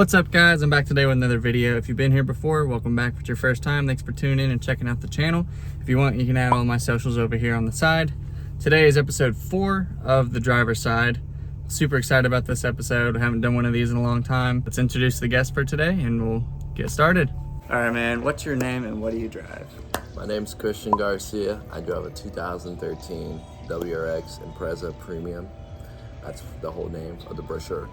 What's up guys, I'm back today with another video. If you've been here before, welcome back. If it's your first time, thanks for tuning in and checking out the channel. If you want, you can add all my socials over here on the side. Today is episode 4 of the driver's side. Super excited about this episode. I haven't done one of these in a long time. Let's introduce the guest for today and we'll get started. All right, man, what's your name and what do you drive? My name's Christian Garcia. I drive a 2013 WRX Impreza Premium. That's the whole name of the brochure.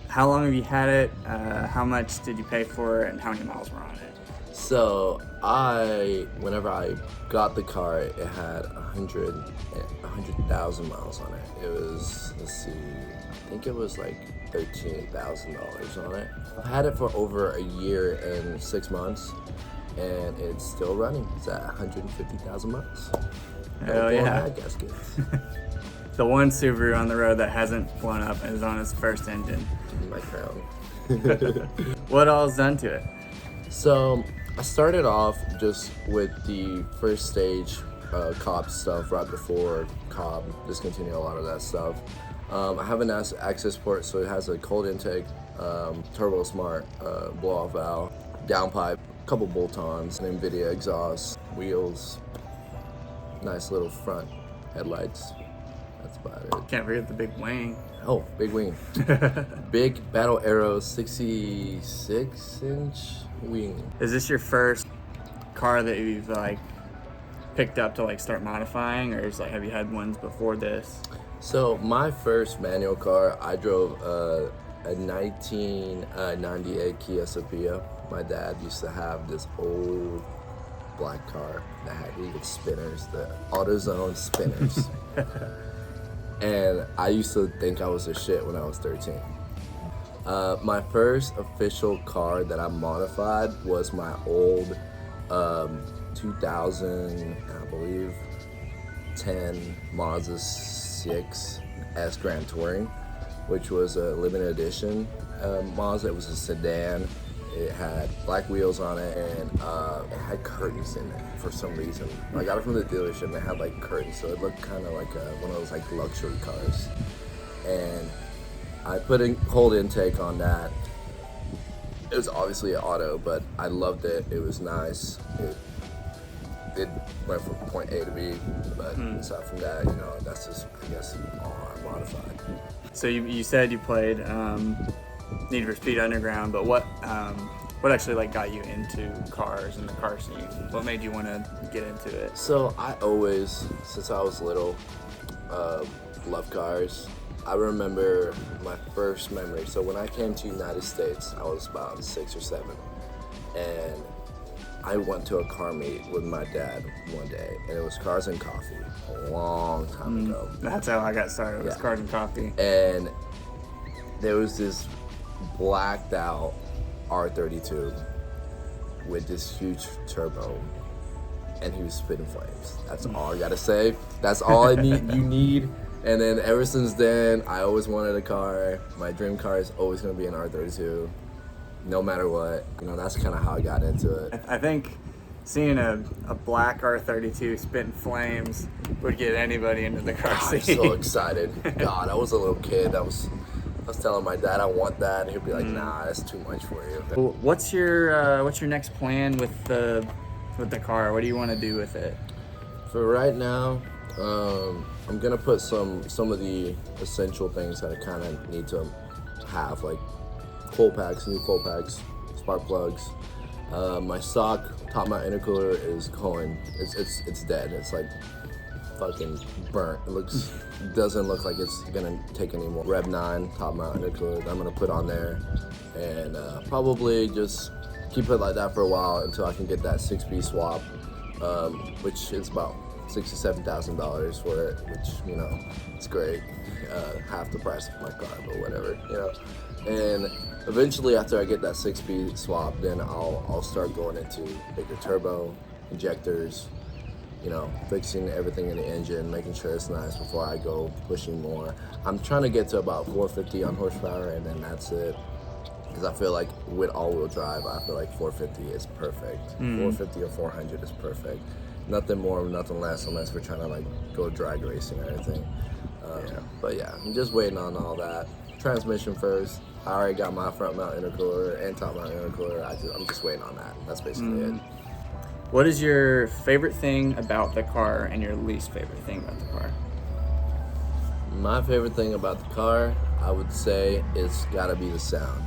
How long have you had it? How much did you pay for it and how many miles were on it? So whenever I got the car, it had 100,000 miles on it. It was, let's see, I think it was like $13,000 on it. I've had it for over a year and 6 months, and it's still running. It's at 150,000 miles. Hell yeah. Gaskets. The one Subaru on the road that hasn't blown up and is on its first engine. My crown. What all is done to it? So I started off just with the first stage Cobb stuff right before Cobb discontinued a lot of that stuff. I have an access port, so it has a cold intake, turbo smart, blow off valve, downpipe, couple bolt-ons, an NVIDIA exhaust, wheels, nice little front headlights. That's about it. Can't forget the big wing. Oh, big wing. Big Battle Arrow 66-inch wing. Is this your first car that you've like picked up to like start modifying, or is like have you had ones before this? So my first manual car, I drove a 1998 Kia Sophia. My dad used to have this old black car that had heated spinners, the AutoZone spinners. And I used to think I was a shit when I was 13. My first official car that I modified was my old 2000, I believe, 10 Mazda 6 S Grand Touring, which was a limited edition Mazda. It was a sedan. It had black wheels on it, and it had curtains in it for some reason. I got it from the dealership, and it had like curtains, so it looked kind of like one of those like luxury cars. And I put in cold intake on that. It was obviously an auto, but I loved it. It was nice. It went from point A to B, but aside from that, you know, that's just, I guess, all I modified. So you said you played Need for Speed Underground, but what actually like got you into cars and the car scene? What made you want to get into it? So I always, since I was little, loved cars. I remember my first memory. So when I came to United States, I was about 6 or 7, and I went to a car meet with my dad one day, and it was Cars and Coffee a long time ago. That's how I got started. It was Cars and Coffee. And there was this blacked out R32 with this huge turbo, and he was spitting flames. That's all I gotta say. That's all you need. And then ever since then, I always wanted a car. My dream car is always gonna be an R32, no matter what. You know, that's kind of how I got into it. I think seeing a black R32 spitting flames would get anybody into the car I'm scene. so excited. God, I was a little kid. I was telling my dad I want that, and he'd be like, "Nah, that's too much for you." What's your next plan with the car? What do you want to do with it? For right now, I'm gonna put some of the essential things that I kind of need to have, like cold packs, new cold packs, spark plugs. My stock top mount intercooler is going. It's dead. It's like fucking burnt. It doesn't look like it's gonna take any more. Rev 9 top mount intercooler that I'm gonna put on there, and probably just keep it like that for a while until I can get that 6-piece swap, which is about $67,000 for it, which, you know, it's great. Half the price of my car, but whatever, you know. And eventually, after I get that 6-piece swap, then I'll start going into bigger turbo, injectors, you know, fixing everything in the engine, making sure it's nice before I go pushing more. I'm trying to get to about 450 on horsepower, and then that's it. Because I feel like with all-wheel drive, I feel like 450 is perfect. 450 or 400 is perfect. Nothing more, nothing less, unless we're trying to like go drag racing or anything. But yeah, I'm just waiting on all that. Transmission first, I already got my front mount intercooler and top mount intercooler. I'm just waiting on that. That's basically it. What is your favorite thing about the car and your least favorite thing about the car? My favorite thing about the car, I would say, it's gotta be the sound.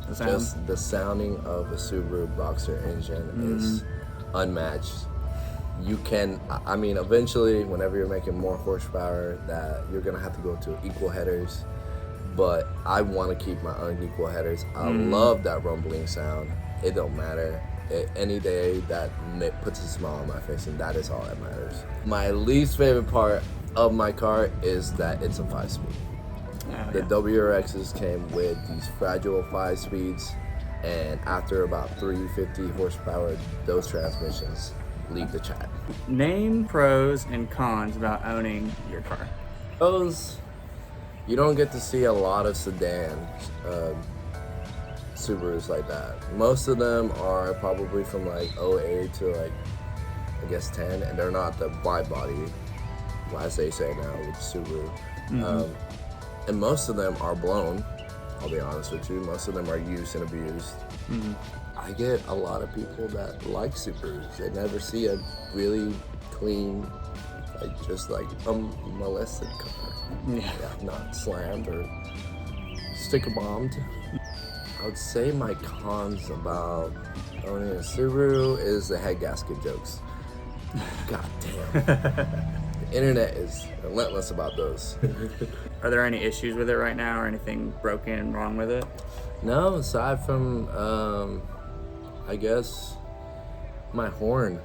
The sound? Just the sounding of a Subaru Boxer engine is unmatched. You can, I mean, eventually, whenever you're making more horsepower, that you're gonna have to go to equal headers. But I want to keep my unequal headers. I love that rumbling sound. It don't matter. Any day that puts a smile on my face, and that is all that matters. My least favorite part of my car is that it's a 5-speed. Oh, The WRXs came with these fragile 5 speeds, and after about 350 horsepower, those transmissions leave the chat. Name pros and cons about owning your car. Those, you don't get to see a lot of sedan Subarus like that. Most of them are probably from like 08 to like, I guess 10, and they're not the wide body, as they say now with Subaru. And most of them are blown, I'll be honest with you. Most of them are used and abused. I get a lot of people that like Subarus. They never see a really clean, like just like molested car. Yeah, not slammed or sticker bombed. I would say my cons about owning a Subaru is the head gasket jokes. God damn. The internet is relentless about those. Are there any issues with it right now or anything broken and wrong with it? No, aside from, I guess, my horn.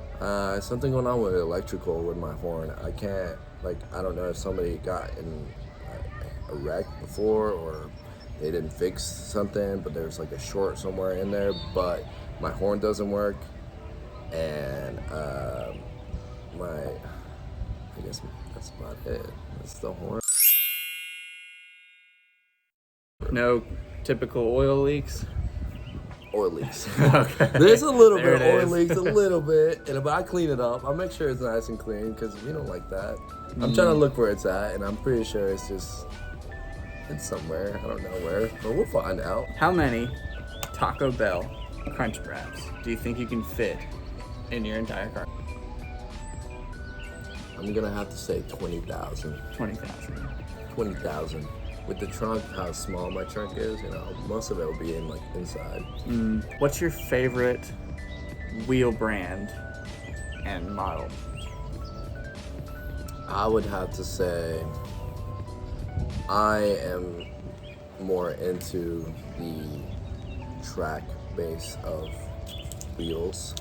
Something going on with electrical with my horn. I can't, like, I don't know if somebody got in a wreck before or they didn't fix something, but there's like a short somewhere in there, but my horn doesn't work. And I guess that's about it. That's the horn. No typical oil leaks? Oil leaks. Okay. There's a little There bit it of oil is. leaks, a little bit, and if I clean it up, I'll make sure it's nice and clean because we don't like that. I'm trying to look where it's at, and I'm pretty sure it's somewhere. I don't know where, but we'll find out. How many Taco Bell Crunch Wraps do you think you can fit in your entire car? I'm gonna have to say 20,000. 20,000. 20,000. With the trunk, how small my trunk is, most of it will be in like inside. What's your favorite wheel brand and model? I would have to say I am more into the track base of wheels.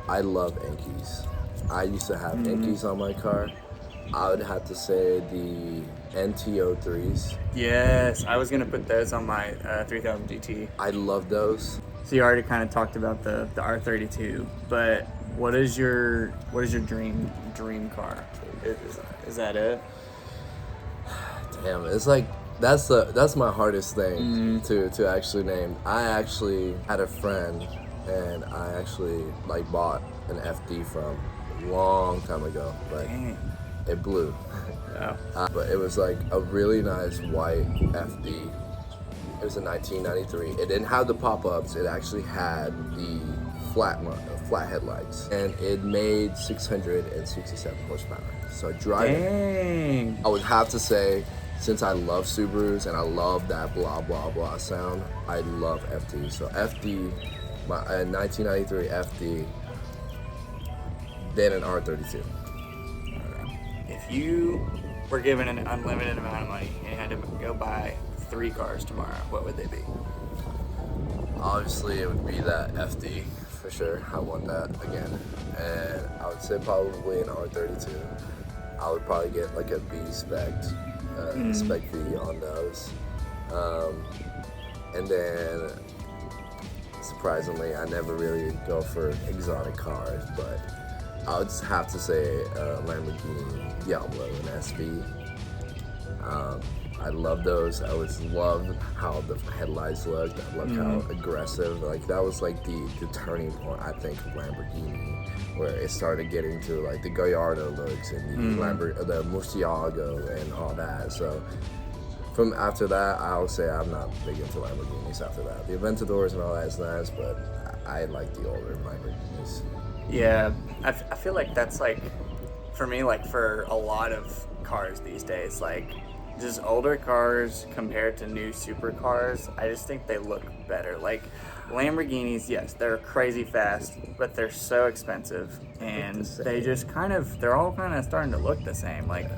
I love Enkeis. I used to have Enkeis on my car. I would have to say the NT03s. Yes, I was gonna put those on my 3000 GT. I love those. So you already kind of talked about the R32, but what is your dream car? Is that it? Damn, it's like that's my hardest thing to actually name. I actually had a friend, and I actually like bought an FD from a long time ago. Like it blew. Oh. But it was like a really nice white FD. It was a 1993. It didn't have the pop-ups. It actually had the flat headlights, and it made 667 horsepower. So driving, Dang. I would have to say, since I love Subarus and I love that blah blah blah sound, I love FD. So FD, my 1993 FD, then an R32. If you were given an unlimited amount of money and you had to go buy 3 cars tomorrow, what would they be? Obviously, it would be that FD for sure. I want that again, and I would say probably an R32. I would probably get like a B spec V on those, and then surprisingly, I never really go for exotic cars, but I would have to say Lamborghini Diablo and SV. I love those. I always loved how the headlights looked. I loved how aggressive. Like that was like the turning point, I think, of Lamborghini, where it started getting to like the Gallardo looks and the Murcielago and all that. So from after that, I'll say I'm not big into Lamborghinis after that. The Aventadors and all that is nice, but I like the older Lamborghinis. Yeah, I feel like that's like, for me, like for a lot of cars these days, like just older cars compared to new supercars, I just think they look better. Like Lamborghinis, yes, they're crazy fast, but they're so expensive, and they just they're all kind of starting to look the same. Like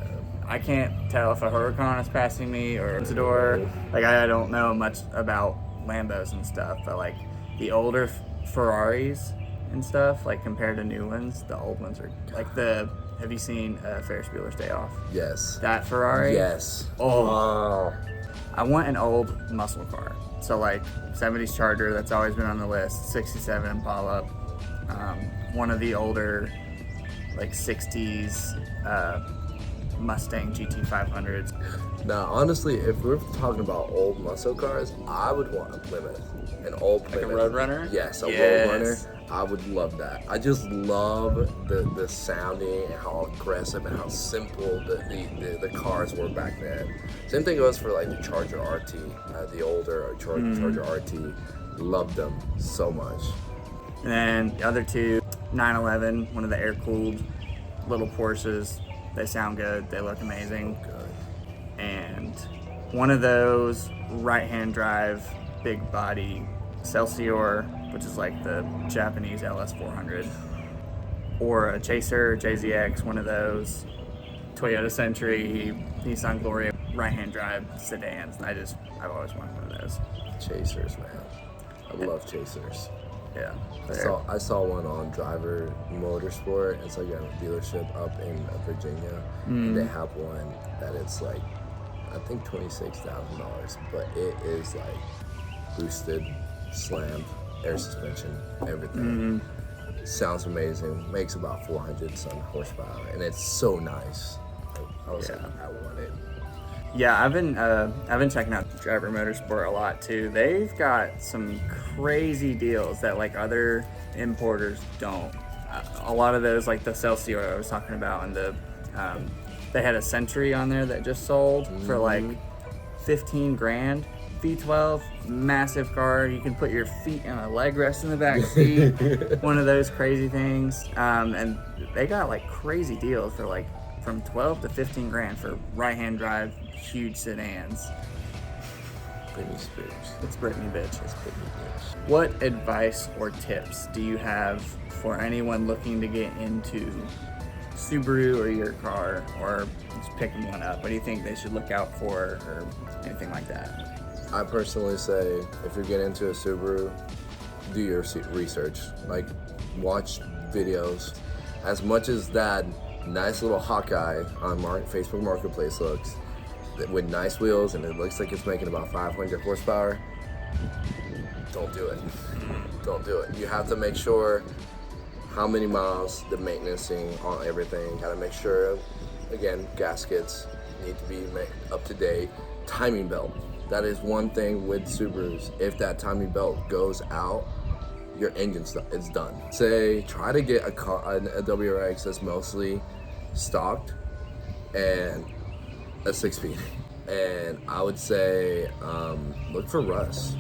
I can't tell if a Huracan is passing me or a Aventador. Like I don't know much about Lambos and stuff, but like the older Ferraris and stuff, like compared to new ones, the old ones are like have you seen Ferris Bueller's Day Off? Yes. That Ferrari? Yes. Oh. I want an old muscle car. So like 70s Charger, that's always been on the list. 67 Impala. One of the older like 60s Mustang GT500s. Now, honestly, if we're talking about old muscle cars, I would want a Plymouth. An old Plymouth. Like a Roadrunner? Yes, a Roadrunner. I would love that. I just love the sounding and how aggressive and how simple the cars were back then. Same thing goes for like the Charger RT, the older Charger RT. Loved them so much. And then the other two, 911, one of the air-cooled little Porsches. They sound good. They look amazing. Good. And one of those right-hand drive, big body Excelsior, which is like the Japanese LS400, or a Chaser, JZX, one of those, Toyota Century, Nissan Gloria, right-hand drive sedans. I've always wanted one of those. Chasers, man. I love Chasers. Yeah. I saw one on Driver Motorsport. It's like a dealership up in Virginia. And they have one that it's like, I think $26,000, but it is like boosted, slammed, air suspension, everything. Sounds amazing. Makes about 400 some horsepower, and it's so nice. I was like, I want it. Yeah, I've been checking out Driver Motorsport a lot too. They've got some crazy deals that like other importers don't. A lot of those, like the Excelsior I was talking about, and they had a Century on there that just sold for like 15 grand. V12, massive car. You can put your feet in a leg rest in the back seat. One of those crazy things. And they got like crazy deals for like from 12 to 15 grand for right-hand drive, huge sedans. Britney Spears. It's Britney, bitch. It's Britney, bitch. What advice or tips do you have for anyone looking to get into Subaru or your car, or just picking one up? What do you think they should look out for, or anything like that? I personally say, if you're getting into a Subaru, do your research. Like, watch videos. As much as that nice little Hawkeye on Facebook Marketplace looks, with nice wheels, and it looks like it's making about 500 horsepower, don't do it. Don't do it. You have to make sure how many miles, the maintenancing on everything. Gotta make sure, again, gaskets need to be up to date. Timing belt. That is one thing with Subarus. If that timing belt goes out, your engine is done. Say, try to get a WRX that's mostly stocked and a 6-speed. And I would say, look for rust.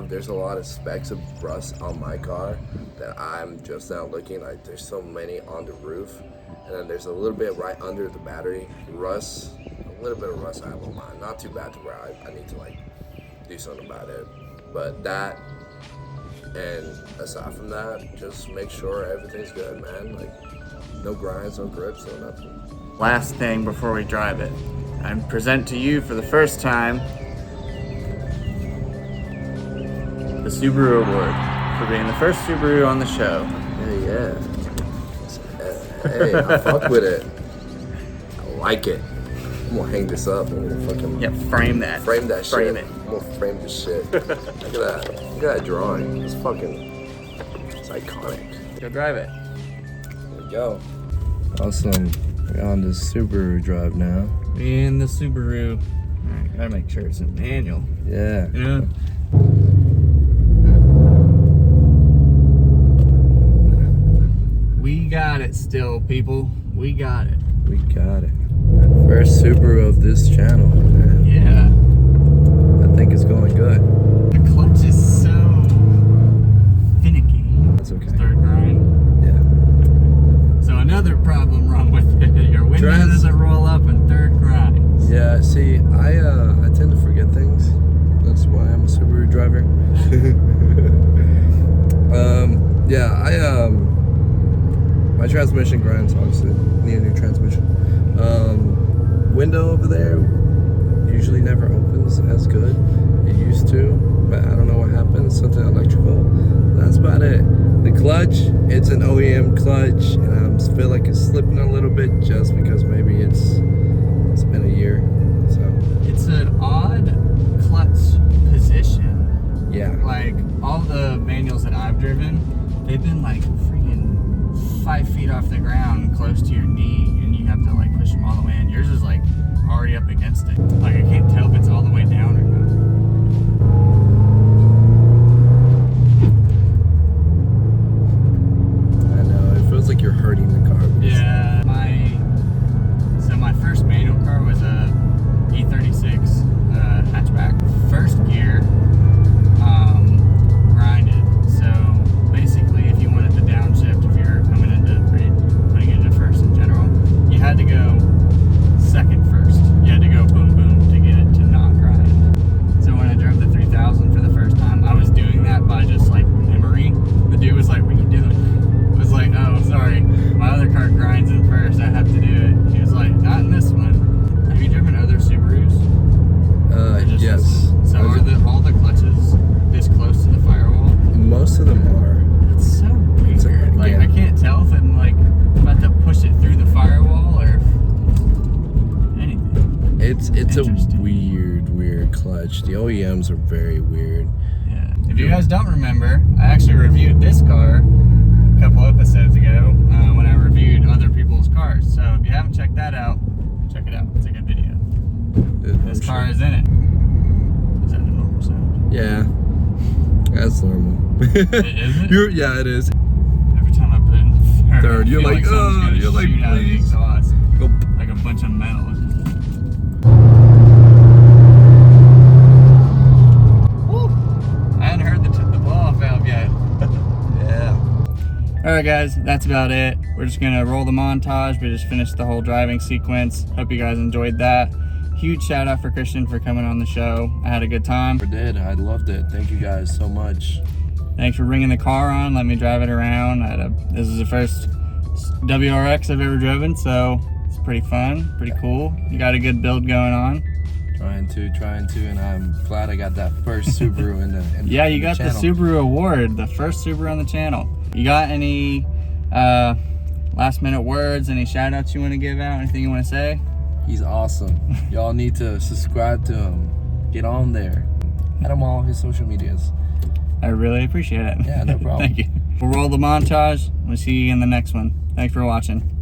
There's a lot of specks of rust on my car that I'm just now looking. Like, there's so many on the roof, and then there's a little bit right under the battery. Rust, a little bit of rust I won't mind. Not too bad to where I need to like do something about it. But that, and aside from that, just make sure everything's good, man. Like, no grinds, no grips, no nothing. Last thing before we drive it, I present to you for the first time the Subaru Award for being the first Subaru on the show. Yeah. Hey, I fuck with it. I like it. I'm gonna hang this up. I'm gonna fucking frame that. Frame that shit. Frame it. I'm gonna frame this shit. Look at that. Look at that drawing. It's iconic. Go drive it. There we go. Awesome. We're on this Subaru drive now. In the Subaru. Alright, gotta make sure it's a manual. Yeah. You know? We got it still, people. We got it. We got it. First Subaru of this channel, man. Yeah. good. The clutch is so finicky. That's okay. Third grind. Yeah. So another problem wrong with it. Your window doesn't roll up in third grind. Yeah, see, I tend to forget things. That's why I'm a Subaru driver. My transmission grinds, obviously. Need a new transmission. Window over there usually never opens as good. It used to, but I don't know what happened. Something electrical. That's about it. The clutch, it's an OEM clutch, and I feel like it's slipping a little bit just because maybe it's been a year. So it's an odd clutch position. Yeah. Like all the manuals that I've driven, they've been like freaking 5 feet off the ground, close to your knee, and you have to like push them all the way in. Yours is like already up against it. Like I can't tell if it's all the way down or not. I know, it feels like you're hurting the car. Yeah, my first manual car was a E36 hatchback. First gear, grinded. So basically, if you wanted to downshift, if you're coming into putting it into first in general, you had to go second first. You had to go boom boom to get it to not grind. So when I drove the 3000 for the first time, I was doing that by just like memory. The dude was like, "What are you doing?" I was like, "Oh, sorry, my other car grinds it first. I have to do it." He was like, "Not in this one." Have you driven other Subarus? Yes. So are all the clutches this close to the firewall? Most of them are. It's so weird. Like I can't tell if I'm like about to push it through the firewall or anything. It's a weird clutch. The OEMs are very weird. Yeah. If you guys don't remember, I actually reviewed this car a couple episodes ago when I reviewed other people's cars. So if you haven't checked that out, check it out. It's a good video. This car is in it. Is that a normal sound? Yeah. That's normal. Is it? Yeah, it is. Every time I put in the Third, you're like, oh, you're like, shoot out of the please. exhaust. Go. Like a bunch of metal. Woo! I hadn't heard the blow-off valve yet. Yeah. Alright guys, that's about it. We're just gonna roll the montage. We just finished the whole driving sequence. Hope you guys enjoyed that. Huge shout out for Christian for coming on the show. I had a good time. I did. I loved it. Thank you guys so much. Thanks for bringing the car on. Let me drive it around. This is the first WRX I've ever driven, so it's pretty fun, pretty cool. You got a good build going on. Trying to, and I'm glad I got that first Subaru in the Yeah, you the got the Subaru award, the first Subaru on the channel. You got any last minute words, any shout outs you want to give out, anything you want to say? He's awesome. Y'all need to subscribe to him. Get on there. Add him all his social medias. I really appreciate it. Yeah, no problem. Thank you. We'll roll the montage. We'll see you in the next one. Thanks for watching.